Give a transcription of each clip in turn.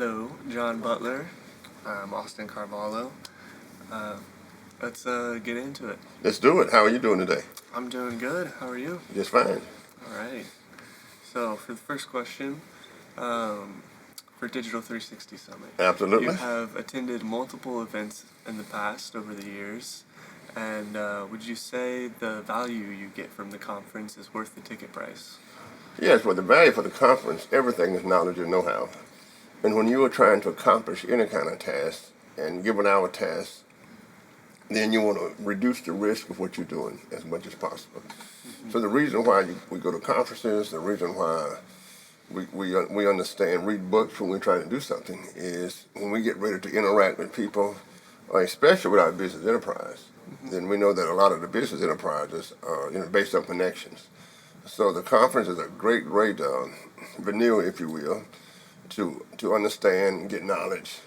Hello, John Butler. I'm Austin Carvalho. Uh, let's get into it. Let's do it. How are you doing today? I'm doing good. How are you? Just fine. All right. So for the first question, for Digital 360 Summit, Absolutely. you have attended multiple events in the past over the years, and would you say the value you get from the conference is worth the ticket price? Yes, well, the value for the conference, everything is knowledge and know-how. And when you are trying to accomplish any kind of task, and given our task, then you want to reduce the risk of what you're doing as much as possible. Mm-hmm. So the reason why we go to conferences, the reason why we understand, read books when we're trying to do something, is when we get ready to interact with people, especially with our business enterprise, then we know that a lot of the business enterprises are based on connections. So the conference is a great veneer, if you will, to understand and get knowledge,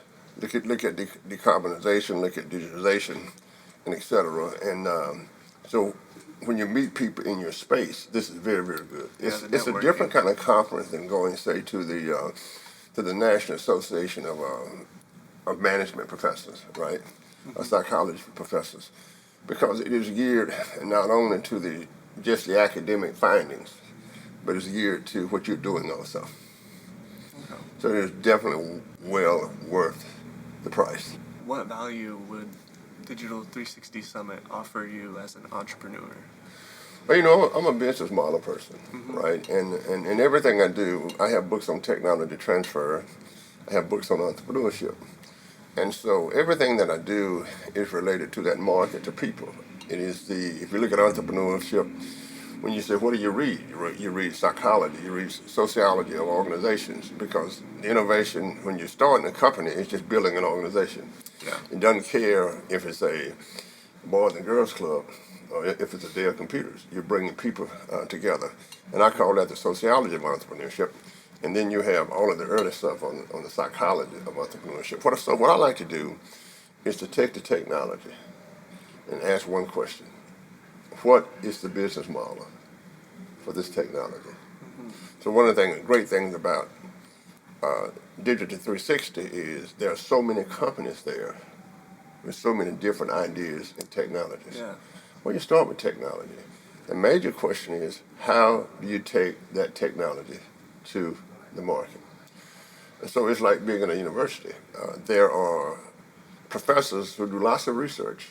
look at decarbonization, look at digitization, and et cetera. And so when you meet people in your space, this is very, very good. It's a different kind of conference than going, say, to the National Association of Management Professors, right? Or psychology professors, because it is geared not only to just the academic findings, but it's geared to what you're doing also. Okay. So it is definitely well worth the price. What value would Digital 360 Summit offer you as an entrepreneur? Well, I'm a business model person, right? And everything I do, I have books on technology transfer, I have books on entrepreneurship. And so everything that I do is related to that market, to people. It is if you look at entrepreneurship, when you say, what do you read? You read psychology, you read sociology of organizations, because the innovation, when you're starting a company, is just building an organization. Yeah. It doesn't care if it's a Boys and Girls Club or if it's a day of computers. You're bringing people together. And I call that the sociology of entrepreneurship. And then you have all of the early stuff on the psychology of entrepreneurship. So what I like to do is to take the technology and ask one question. What is the business model for this technology? Mm-hmm. So one of the great things about Digital 360 is there are so many companies there with so many different ideas and technologies. Yeah. Well, you start with technology. The major question is, how do you take that technology to the market? And so it's like being in a university. There are professors who do lots of research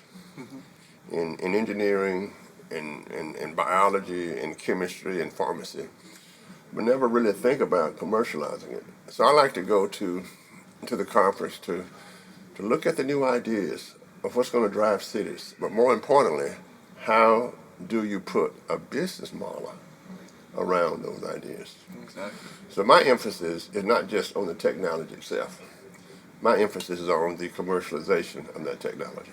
in engineering, in biology, in chemistry, and pharmacy, but never really think about commercializing it. So I like to go to the conference to look at the new ideas of what's going to drive cities, but more importantly, how do you put a business model around those ideas? Exactly. So my emphasis is not just on the technology itself. My emphasis is on the commercialization of that technology.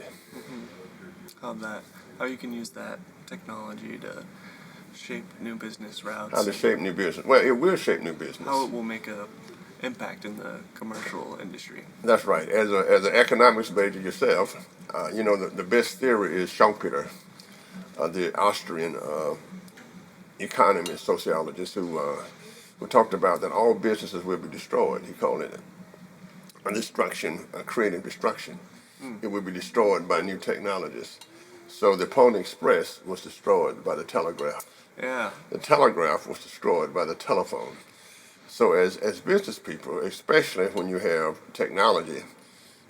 How you can use that technology to shape new business routes. How to shape new business? Well, it will shape new business. How it will make an impact in the commercial industry. That's right. As an economics major yourself, the best theory is Schumpeter, the Austrian economist, sociologist, who talked about that all businesses will be destroyed. He called it a destruction, a creative destruction. It will be destroyed by new technologies. So the Pony Express was destroyed by the telegraph. Yeah. The telegraph was destroyed by the telephone. So as business people, especially when you have technology,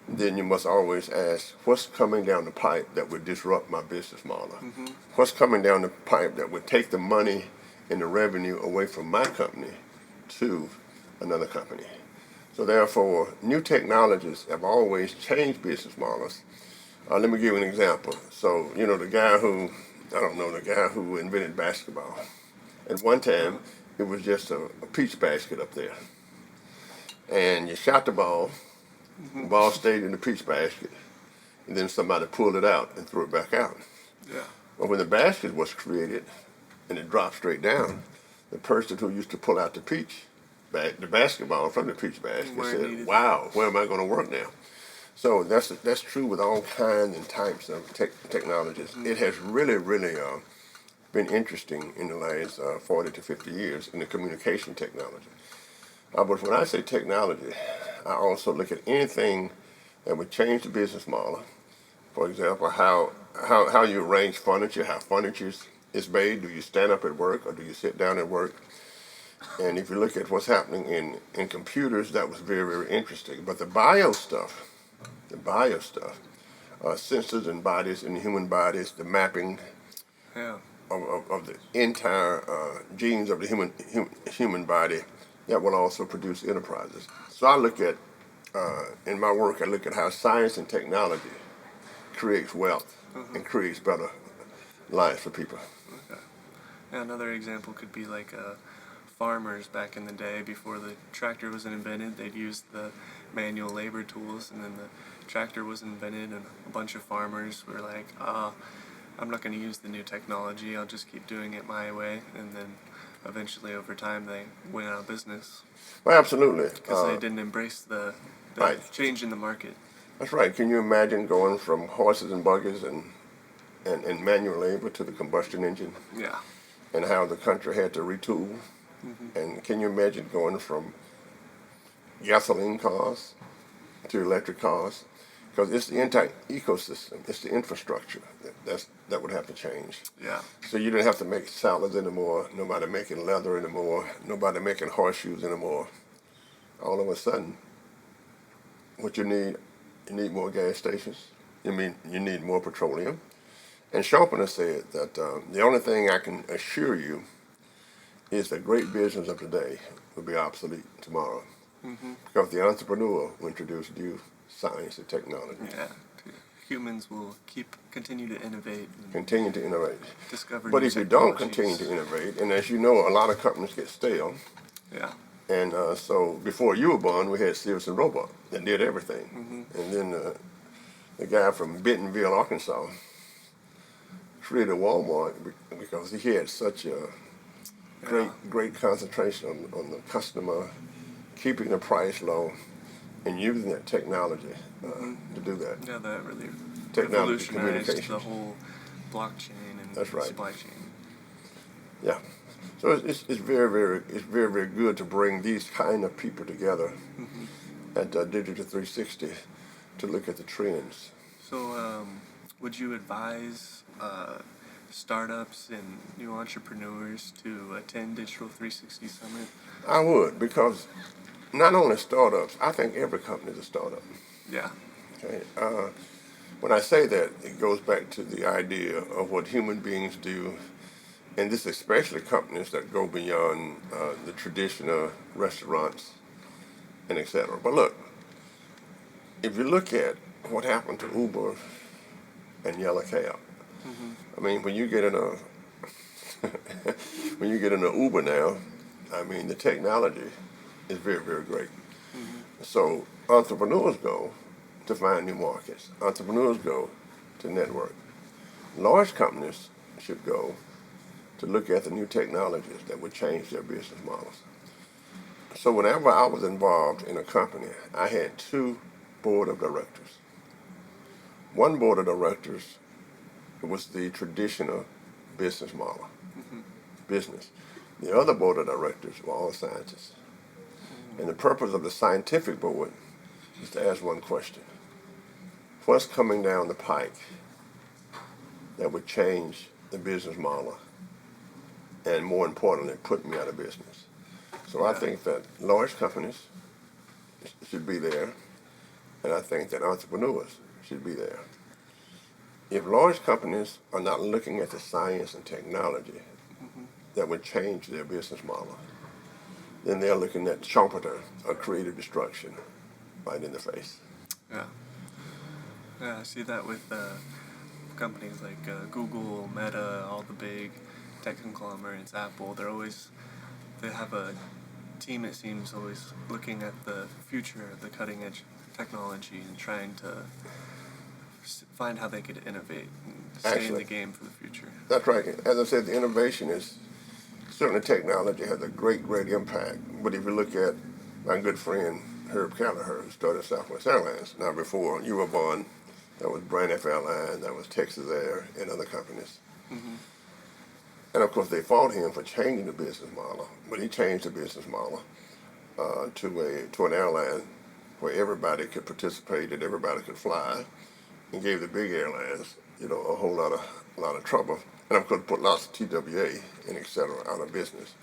then you must always ask, what's coming down the pipe that would disrupt my business model? Mm-hmm. What's coming down the pipe that would take the money and the revenue away from my company to another company? So therefore, new technologies have always changed business models. Let me give you an example. So, the guy who invented basketball. At one time, it was just a peach basket up there. And you shot the ball stayed in the peach basket, and then somebody pulled it out and threw it back out. Yeah. But when the basket was created and it dropped straight down, the person who used to pull out the basketball from the peach basket said, wow, where am I going to work now? So that's true with all kinds and types of technologies. Mm-hmm. It has really, really been interesting in the last 40 to 50 years in the communication technology. But when I say technology, I also look at anything that would change the business model. For example, how you arrange furniture, how furniture is made. Do you stand up at work or do you sit down at work? And if you look at what's happening in computers, that was very, very interesting. But the bio stuff, sensors and bodies in human bodies, the mapping Yeah. of the entire genes of the human body, that will also produce enterprises. So I look at, in my work, I look at how science and technology creates wealth and creates better lives for people. Okay. Yeah, another example could be like farmers back in the day before the tractor was invented. They'd use the manual labor tools, and then the tractor was invented, and a bunch of farmers were like, I'm not going to use the new technology, I'll just keep doing it my way. And then eventually over time they went out of business Well, absolutely. because they didn't embrace the Right. change in the market. That's right. Can you imagine going from horses and buggies and manual labor to the combustion engine, Yeah. and how the country had to retool? And can you imagine going from gasoline cars to electric cars? Because it's the entire ecosystem, it's the infrastructure that would have to change. Yeah. So you didn't have to make salads anymore, nobody making leather anymore, nobody making horseshoes anymore. All of a sudden, what you need more gas stations. You need more petroleum. And Sharpener said that the only thing I can assure you is that great business of today will be obsolete tomorrow. Because the entrepreneur will introduce new science and technology. Yeah. Humans will continue to innovate and Continue to innovate. discover But new if you don't technologies. continue to innovate, and as you know, a lot of companies get stale. Yeah. And so before you were born, we had Sears and Roebuck that did everything. And then the guy from Bentonville, Arkansas, created Walmart because he had such a great concentration on the customer, keeping the price low, and using that technology to do that. Yeah, that really Technology, revolutionized communications. the whole blockchain and That's right. supply chain. Yeah. So it's very good to bring these kind of people together at Digital 360 to look at the trends. So, would you advise startups and new entrepreneurs to attend Digital 360 Summit? I would, because not only startups, I think every company is a startup. Yeah. Okay. When I say that, it goes back to the idea of what human beings do, and this especially companies that go beyond the traditional restaurants and etc. But look, if you look at what happened to Uber and Yellow Cab, I mean, when you get in a Uber now, I mean, the technology is very, very great. So entrepreneurs go to find new markets. Entrepreneurs go to network. Large companies should go to look at the new technologies that would change their business models. So whenever I was involved in a company, I had two board of directors. One board of directors was the traditional business model, business. The other board of directors were all scientists. And the purpose of the scientific board is to ask one question. What's coming down the pike that would change the business model and, more importantly, put me out of business? So I think that large companies should be there, and I think that entrepreneurs should be there. If large companies are not looking at the science and technology that would change their business model, then they're looking at Schumpeter or creative destruction right in the face. Yeah. Yeah, I see that with companies like Google, Meta, all the big tech conglomerates, Apple. They have a team, it seems, always looking at the future of the cutting edge technology and trying to find how they could innovate and stay in the game for the future. That's right. As I said, the innovation is certainly technology has a great impact. But if you look at my good friend Herb Callagher, who started Southwest Airlines, now before you were born, that was Braniff Airlines, that was Texas Air, and other companies. And of course, they fought him for changing the business model, but he changed the business model. to an airline where everybody could participate and everybody could fly, and gave the big airlines, a whole lot of trouble, and of course put lots of TWA and et cetera out of business.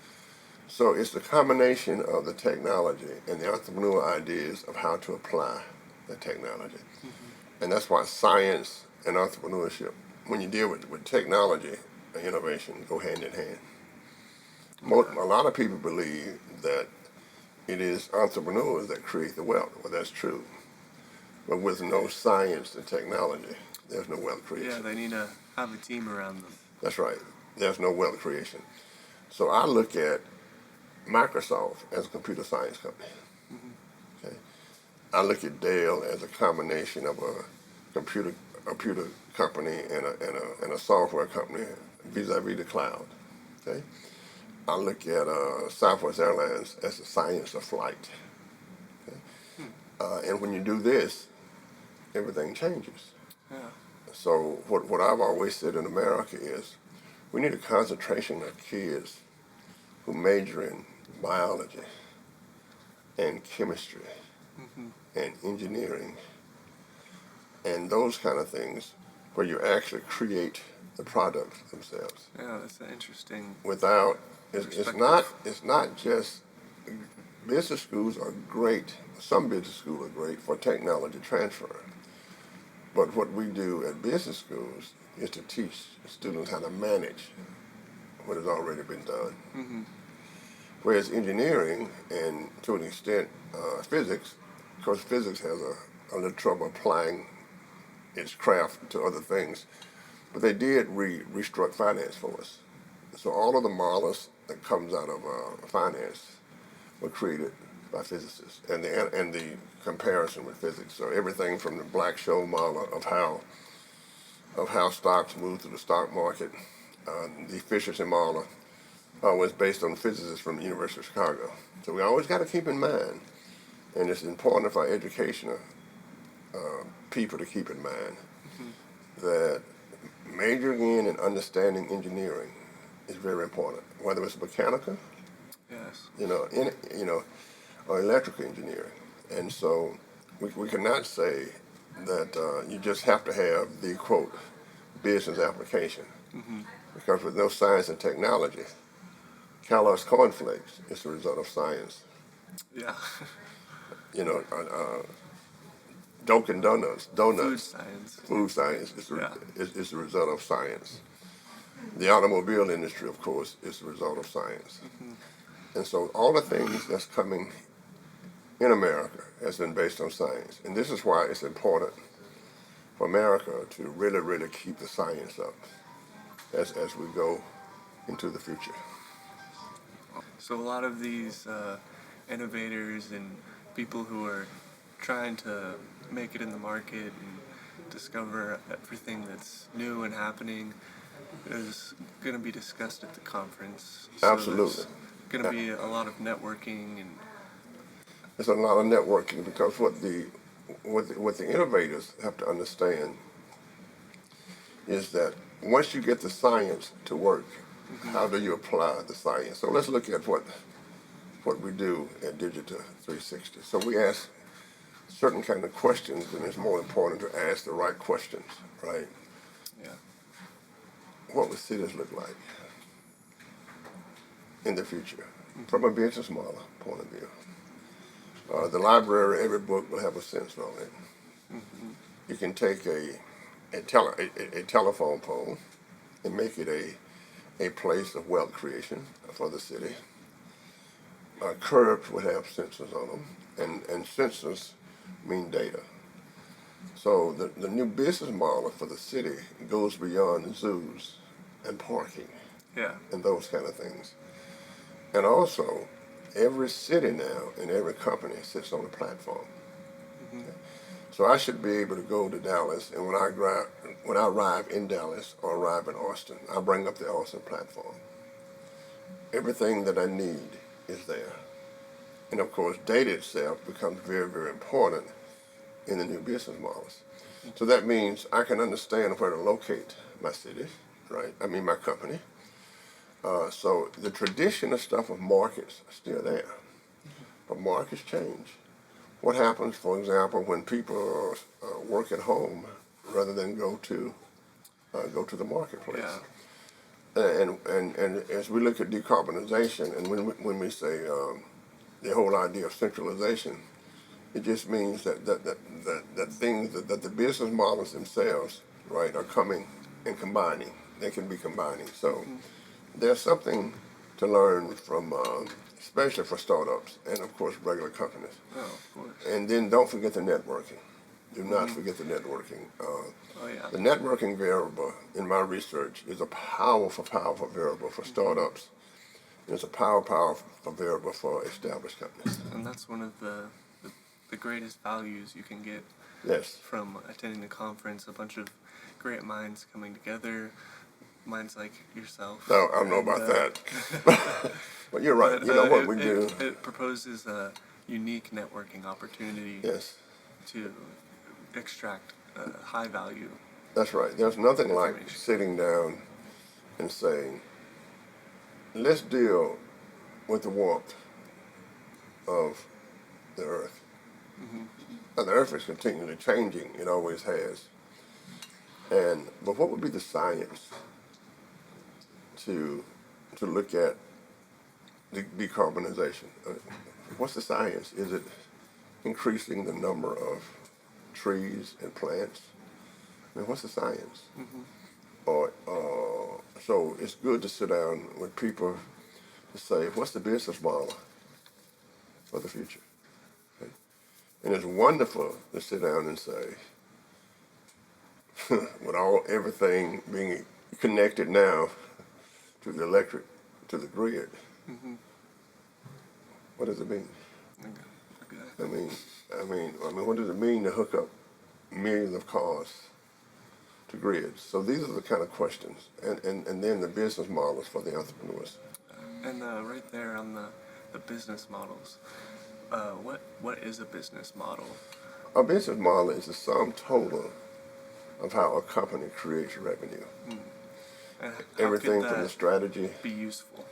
So it's the combination of the technology and the entrepreneurial ideas of how to apply the technology. Mm-hmm. And that's why science and entrepreneurship, when you deal with technology and innovation, go hand in hand. A lot of people believe that it is entrepreneurs that create the wealth. Well, that's true. But with no science and technology, there's no wealth creation. Yeah, they need to have a team around them. That's right. There's no wealth creation. So I look at Microsoft as a computer science company. Mm-hmm. Okay. I look at Dell as a combination of a computer company and a software company vis-a-vis the cloud. Okay. I look at Southwest Airlines as the science of flight. Okay. And when you do this, everything changes. Yeah. So what I've always said in America is we need a concentration of kids who major in biology and chemistry mm-hmm. and engineering and those kind of things where you actually create the products themselves. Yeah, that's an interesting. It's not just business schools are great. Some business schools are great for technology transfer. But what we do at business schools is to teach students how to manage what has already been done. Mm-hmm. Whereas engineering and to an extent physics, of course physics has a little trouble applying its craft to other things, but they did restruct finance for us. So all of the models that comes out of finance were created by physicists, and the comparison with physics. So everything from the Black-Scholes model of how stocks move through the stock market, the efficiency model was based on physicists from the University of Chicago. So we always got to keep in mind, and it's important for our educational people to keep in mind mm-hmm. that majoring in and understanding engineering is very important, whether it's mechanical, yes, or electrical engineering. And so we cannot say that you just have to have the, quote, business application. Mm-hmm. Because with no science and technology, Kellogg's cornflakes is the result of science. Yeah. Dunkin' Donuts. Food science is the result of science. The automobile industry, of course, is the result of science. Mm-hmm. And so all the things that's coming in America has been based on science. And this is why it's important for America to really, really keep the science up as we go into the future. So a lot of these innovators and people who are trying to make it in the market and discover everything that's new and happening is going to be discussed at the conference. So absolutely. There's going to be a lot of networking and. There's a lot of networking because what the innovators have to understand is that once you get the science to work, mm-hmm. how do you apply the science? So let's look at what we do at Digital 360. So we ask certain kind of questions, and it's more important to ask the right questions, right? Yeah. What would cities look like in the future mm-hmm. from a business model point of view? The library, every book will have a sensor on it. Mm-hmm. You can take a telephone pole and make it a place of wealth creation for the city. Curbs would have sensors on them, and sensors mean data. So the new business model for the city goes beyond zoos and parking and those kind of things. And also, every city now and every company sits on a platform. Mm-hmm. Okay? So I should be able to go to Dallas, and when I arrive in Dallas or arrive in Austin, I bring up the Austin platform. Everything that I need is there. And of course, data itself becomes very, very important in the new business models. Mm-hmm. So that means I can understand where to locate my city, right? I mean my company. So the traditional stuff of markets are still there. but markets change. What happens, for example, when people work at home rather than go to the marketplace? Yeah. And as we look at decarbonization, and when we say the whole idea of centralization, it just means that things that the business models themselves, right, are coming and combining. They can be combining. So there's something to learn from, especially for startups and of course regular companies. Oh, of course. And then don't forget the networking. Do not forget the networking. Oh, yeah. The networking variable in my research is a powerful, powerful variable for startups. It's a powerful variable for established companies. And that's one of the greatest values you can get Yes. from attending the conference. A bunch of great minds coming together, minds like yourself. No, I don't know about that. But you're right. But, you know what we do. It proposes a unique networking opportunity Yes. to extract high value. That's right. There's nothing like information. sitting down and saying, let's deal with the warmth of the earth. And the earth is continually changing. It always has. But what would be the science to look at decarbonization? What's the science? Is it increasing the number of trees and plants? I mean, what's the science? So it's good to sit down with people to say, what's the business model for the future? Okay? And it's wonderful to sit down and say, with everything being connected now to the electric, to the grid, what does it mean? Okay. I mean, what does it mean to hook up millions of cars to grids? So these are the kind of questions, and then the business models for the entrepreneurs. And right there on the business models, what is a business model? A business model is the sum total of how a company creates revenue. And Everything how from could the strategy, that be useful?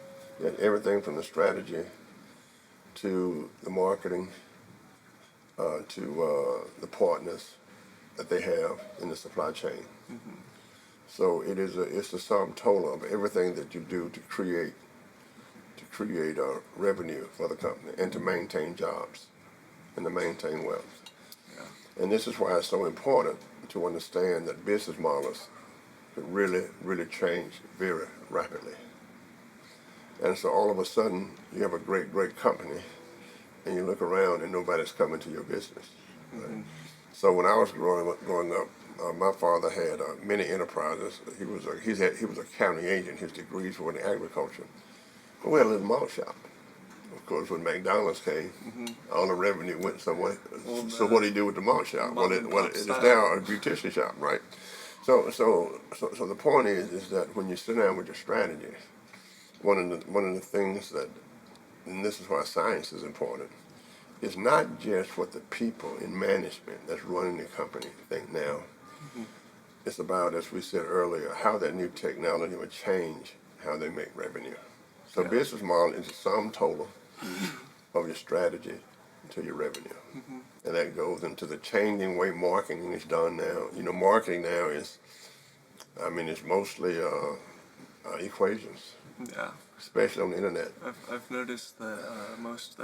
everything from the strategy to the marketing, to the partners that they have in the supply chain. So it's the sum total of everything that you do to create revenue for the company and to maintain jobs and to maintain wealth. Yeah. And this is why it's so important to understand that business models can really, really change very rapidly. And so all of a sudden, you have a great, great company, and you look around and nobody's coming to your business. Right? So when I was growing up, my father had many enterprises. He was a county agent. His degrees were in agriculture. But we had a little malt shop. Of course, when McDonald's came, all the revenue went somewhere. Well, So what do you do with the malt shop? Well, it's style. now a beautician shop, right? So the point is that when you sit down with your strategy, one of the things that, and this is why science is important, is not just what the people in management that's running the company think now. It's about, as we said earlier, how that new technology will change how they make revenue. So business model is the sum total of your strategy to your revenue. And that goes into the changing way marketing is done now. You know, marketing now is, it's mostly equations, Yeah. especially on the internet. I've noticed that most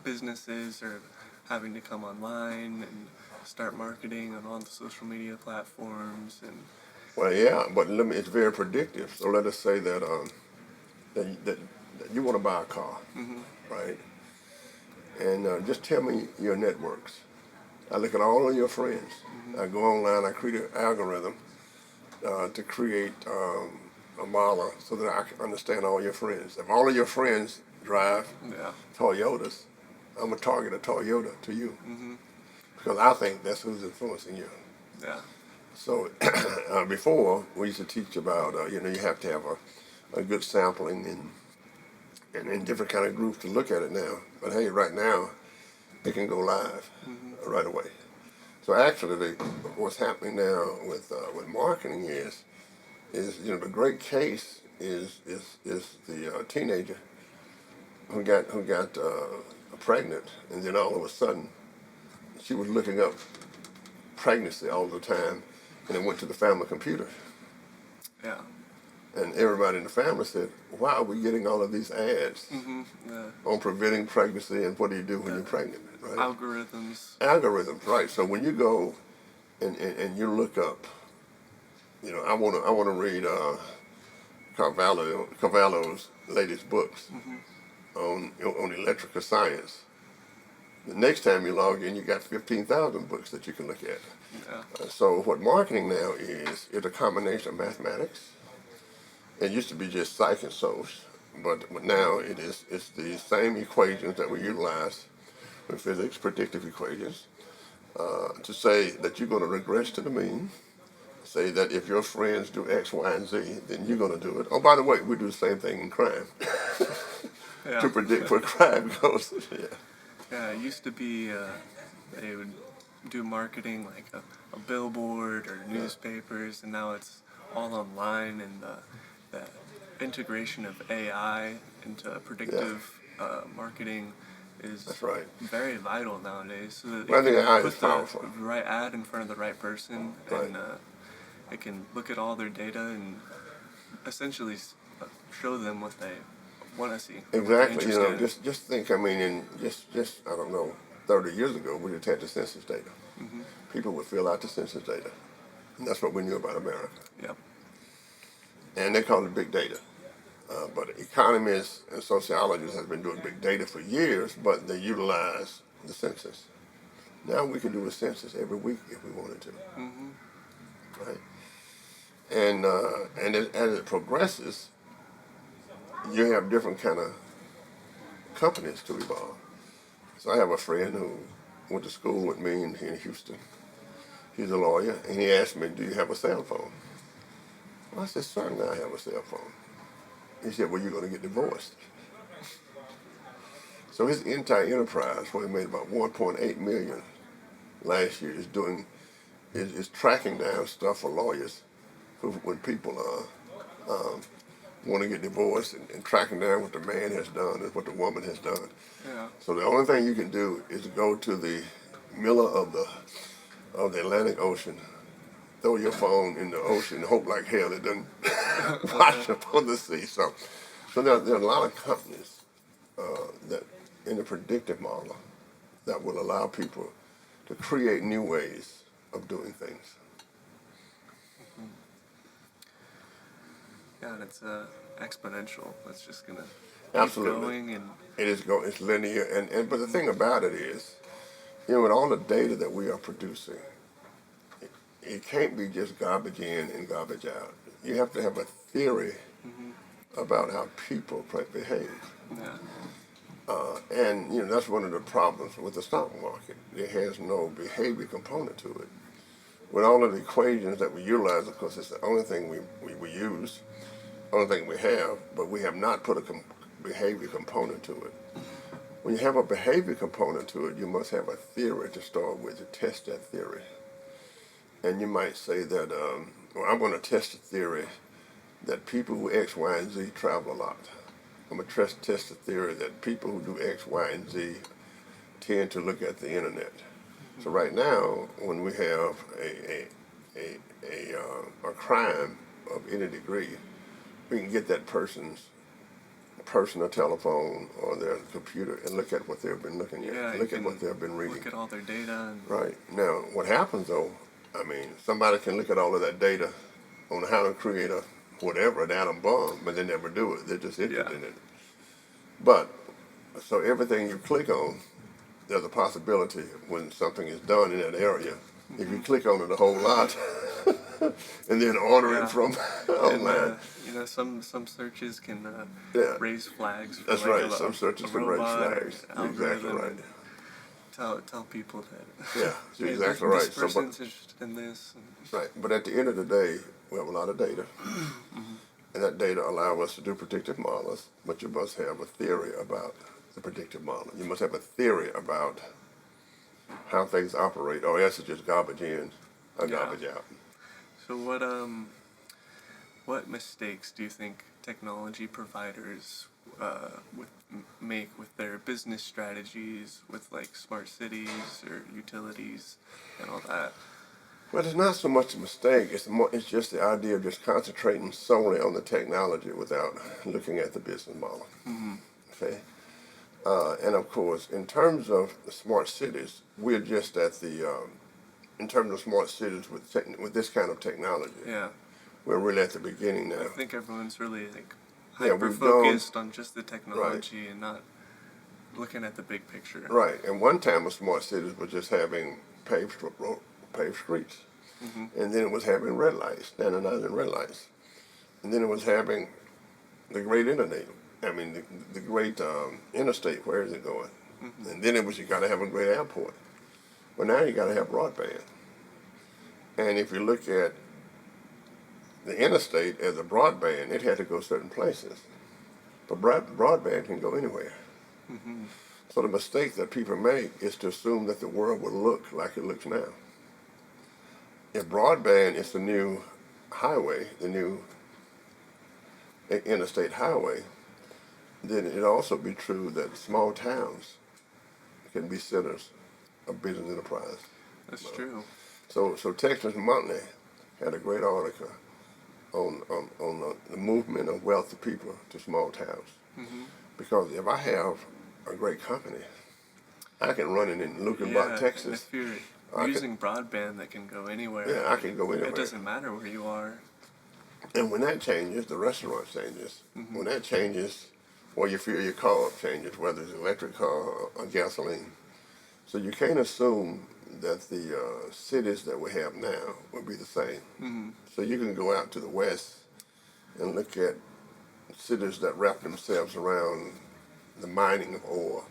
businesses are having to come online and start marketing on all the social media platforms and. Well, yeah, but it's very predictive. So let us say that that you want to buy a car, right? And just tell me your networks. I look at all of your friends. I go online. I create an algorithm to create a model so that I can understand all your friends. If all of your friends drive Toyotas, I'm gonna target a Toyota to you because I think that's who's influencing you. Yeah. So before we used to teach about you have to have a good sampling and different kind of groups to look at it now. But hey, right now it can go live right away. So actually, what's happening now with marketing is the great case is the teenager who got pregnant, and then all of a sudden she was looking up pregnancy all the time, and it went to the family computer. Yeah. And everybody in the family said, why are we getting all of these ads on preventing pregnancy and what do you do when you're pregnant? Right? Algorithms, right. So when you go and you look up, I want to read Carvalho's latest books on electrical science. The next time you log in, you got 15,000 books that you can look at. Yeah. So what marketing now is a combination of mathematics. It used to be just psych and soc, but now it's the same equations that we utilize in physics, predictive equations, to say that you're going to regress to the mean. Say that if your friends do X, Y, and Z, then you're going to do it. Oh, by the way, we do the same thing in crime to predict where crime goes. Yeah, it used to be they would do marketing like a billboard or newspapers, and now it's all online, and the integration of AI into predictive marketing is very vital nowadays. So that I think AI put is powerful. The right ad in front of the right person, and it can look at all their data and essentially show them what they want to see. Exactly. Just think. I mean, just I don't know, 30 years ago, we just had the census data. People would fill out the census data, and that's what we knew about America. Yep. And they call it big data. But economists and sociologists have been doing big data for years, but they utilize the census. Now we can do a census every week if we wanted to. Right? And as it progresses, you have different kind of companies to evolve. So I have a friend who went to school with me here in Houston. He's a lawyer, and he asked me, do you have a cell phone? Well, I said, certainly I have a cell phone. He said, well, you're going to get divorced. So his entire enterprise, where he made about 1.8 million last year, is tracking down stuff for lawyers when people want to get divorced and tracking down what the man has done and what the woman has done. Yeah. So the only thing you can do is go to the middle of the Atlantic Ocean, throw your phone in the ocean, and hope like hell it doesn't wash up on the sea. So there are a lot of companies that in the predictive model that will allow people to create new ways of doing things. Yeah, and it's exponential. It's just gonna Absolutely. keep going, and it's linear. And but the thing about it is, with all the data that we are producing, it can't be just garbage in and garbage out. You have to have a theory about how people behave. Yeah. And that's one of the problems with the stock market. It has no behavior component to it. With all of the equations that we utilize, of course, it's the only thing we use, only thing we have, but we have not put a behavior component to it. When you have a behavior component to it, you must have a theory to start with to test that theory. And you might say that, I'm going to test the theory that people who X, Y, and Z travel a lot. I'm going to test the theory that people who do X, Y, and Z tend to look at the internet. So right now, when we have a crime of any degree, we can get that person's personal telephone or their computer and look at what they've been looking at, look at what they've been reading. Look at all their data. Right. Now, what happens though, somebody can look at all of that data on how to create an atom bomb, but they never do it. They're just interested in it. But, so everything you click on, there's a possibility when something is done in that area, if you click on it a whole lot, and then order it from online. Some searches can raise flags. That's right. Some searches can raise flags. You're exactly right. Tell people that. Yeah, you're exactly right. This person's interested in this. Right, but at the end of the day, we have a lot of data, and that data allows us to do predictive models. But you must have a theory about the predictive model. You must have a theory about how things operate, or else it's just garbage in or garbage out. So what mistakes do you think technology providers make with their business strategies, with like smart cities or utilities and all that. Well, it's not so much a mistake. It's just the idea of just concentrating solely on the technology without looking at the business model. Mm-hmm. Okay. And of course, in terms of the smart cities, we're just at the in terms of smart cities with this kind of technology. Yeah. We're really at the beginning now. I think everyone's really like Yeah, hyper we've focused on just the technology Right. and not looking at the big picture. Right. And one time, of smart cities was just having paved streets, Mm-hmm. and then it was having red lights, standardizing red lights, and then it was having the great internet. I mean, the great interstate. Where is it going? Mm-hmm. And then it was you got to have a great airport. Well, now you got to have broadband. And if you look at the interstate as a broadband, it had to go certain places. But broadband can go anywhere. Mm-hmm. So the mistake that people make is to assume that the world will look like it looks now. If broadband is the new highway, the new interstate highway, then it also be true that small towns can be centers of business enterprise. That's true. So Texas Monthly had a great article on the movement of wealthy people to small towns. Mm-hmm. Because if I have a great company, I can run it in Lukenbach, Texas. And if you're using broadband that can go anywhere, Yeah, I can go anywhere. It doesn't matter where you are. And when that changes, the restaurant changes. Mm-hmm. When that changes, well, you fuel your car up changes, whether it's an electric car or gasoline. So you can't assume that the cities that we have now will be the same. Mm-hmm. So you can go out to the west and look at cities that wrap themselves around the mining of ore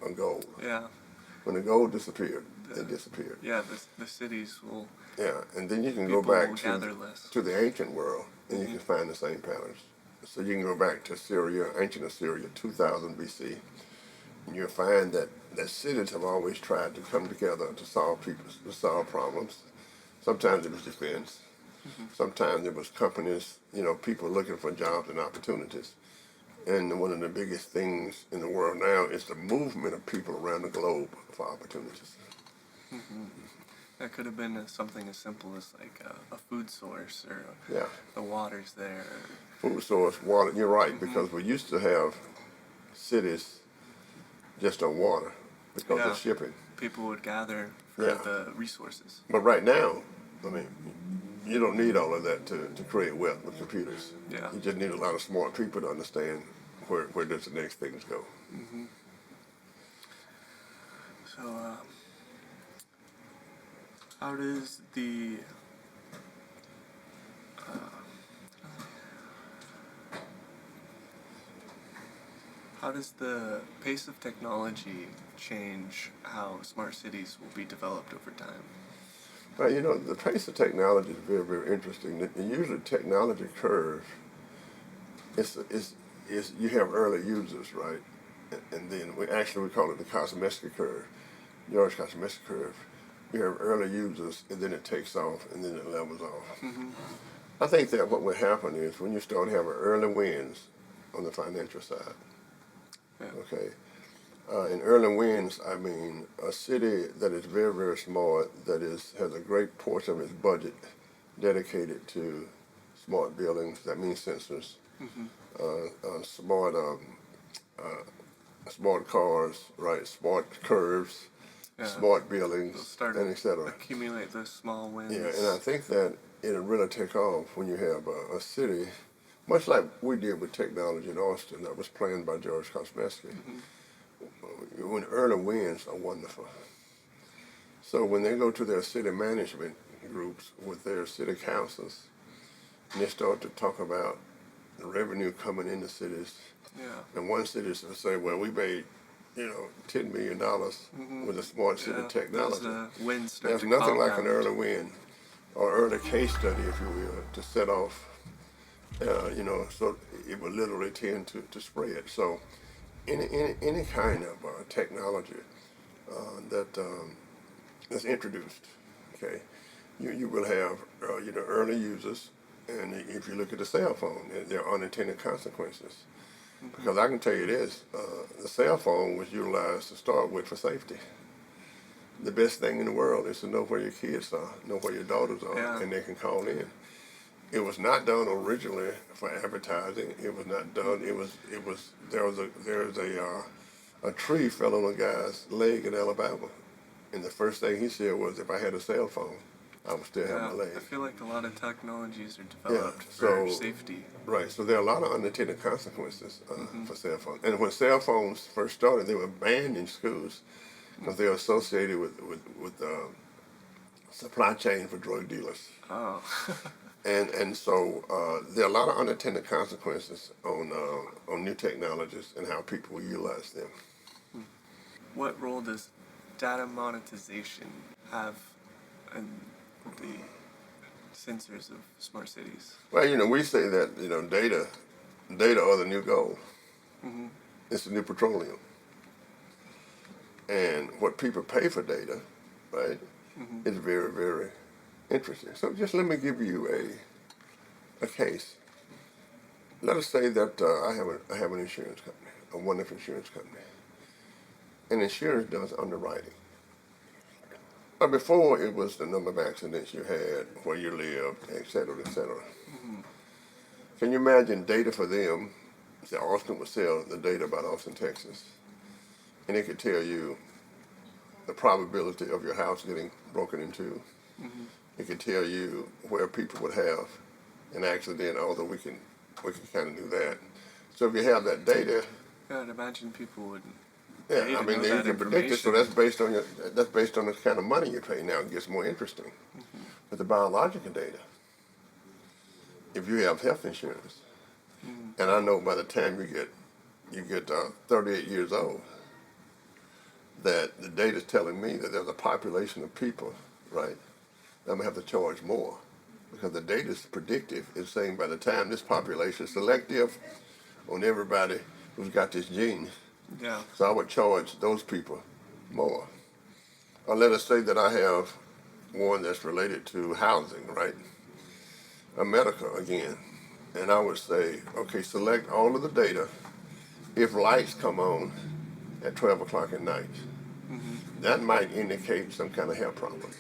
or gold. Yeah. When the gold disappeared, it disappeared. Yeah, the cities will. Yeah, and then you can go People back will gather less. to the ancient world, and you can find the same patterns. So you can go back to Assyria, ancient Assyria, 2000 BC, and you'll find that cities have always tried to come together to solve problems. Sometimes it was defense. Mm-hmm. Sometimes it was companies, people looking for jobs and opportunities. And one of the biggest things in the world now is the movement of people around the globe for opportunities. Mm-hmm. That could have been something as simple as like a food source or Yeah. the water's there. Food source, water. You're right, Mm-hmm. because we used to have cities just on water because Yeah. of shipping. People would gather for Yeah. the resources. But right now, I mean, you don't need all of that to create wealth with computers. Yeah. You just need a lot of smart people to understand where does the next things go. Mm-hmm. So, how does the pace of technology change how smart cities will be developed over time? Well, the pace of technology is very, very interesting. The usually technology curve is you have early users, right? And then we call it the Kosmeski curve, George Kosmeski curve. You have early users, and then it takes off, and then it levels off. Mm-hmm. I think that what will happen is when you start having early wins on the financial side. Yeah. Okay. In early wins, I mean a city that is very, very smart, that has a great portion of its budget dedicated to smart buildings. That means sensors, Mm-hmm. Smart cars, right? Smart curves, Yeah. smart They'll buildings, start and to etc. accumulate those small wins. Yeah, and I think that it'll really take off when you have a city, much like we did with technology in Austin, that was planned by George Kosmeski. Mm-hmm. When early wins are wonderful. So when they go to their city management groups with their city councils, and they start to talk about the revenue coming into cities, Yeah. and one city will say, well, we made, $10 million Mm-hmm. with a smart city technology. Those wins start There's to nothing like compound. an early win or early case study, if you will, to set off, so it will literally tend to spread. So any kind of technology that's introduced, okay, you will have, early users, and if you look at the cell phone, there are unintended consequences. Because I can tell you this, the cell phone was utilized to start with for safety. The best thing in the world is to know where your kids are, know where your daughters are, Yeah. and they can call in. It was not done originally for advertising. It was not done. There was a tree fell on a guy's leg in Alabama, and the first thing he said was, if I had a cell phone, I would still have my leg. I feel like a lot of technologies are developed for so safety. Right, so there are a lot of unintended consequences for cell phones. And when cell phones first started, they were banned in schools because they were associated with supply chain for drug dealers. Oh. And so there are a lot of unintended consequences on new technologies and how people will utilize them. What role does data monetization have in the sensors of smart cities? Well, we say that data are the new gold. It's the new petroleum. And what people pay for data, right, is very, very interesting. So just let me give you a case. Let us say that I have an insurance company, a wonderful insurance company. And insurance does underwriting. But before, it was the number of accidents you had, where you lived, et cetera, et cetera. Can you imagine data for them? Say Austin would sell the data about Austin, Texas, and it could tell you the probability of your house getting broken into. It could tell you where people would have an accident, although we can kind of do that. So if you have that data, I'd imagine people would. yeah, I mean, you can predict it. So that's based on the kind of money you pay. Now it gets more interesting. With the biological data, if you have health insurance, and I know by the time you get 38 years old, that the data is telling me that there's a population of people, right, that I'm gonna have to charge more, because the data is predictive. It's saying by the time this population is selective on everybody who's got this gene, so I would charge those people more. Or let us say that I have one that's related to housing, right, a medical again, and I would say, okay, select all of the data if lights come on at 12 o'clock at night. That might indicate some kind of health problem.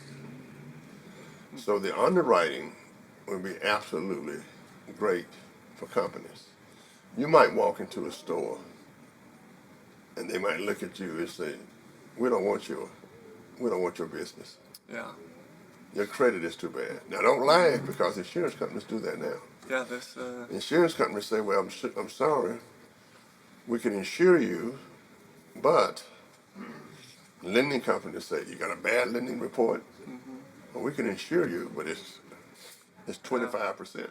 So the underwriting would be absolutely great for companies. You might walk into a store and they might look at you and say, we don't want your business. Yeah. Your credit is too bad. Now don't laugh, because insurance companies do that now. Yeah, Insurance companies say, well, I'm sorry, we can insure you, but lending companies say, you got a bad lending report? Well, we can insure you, but it's 25%.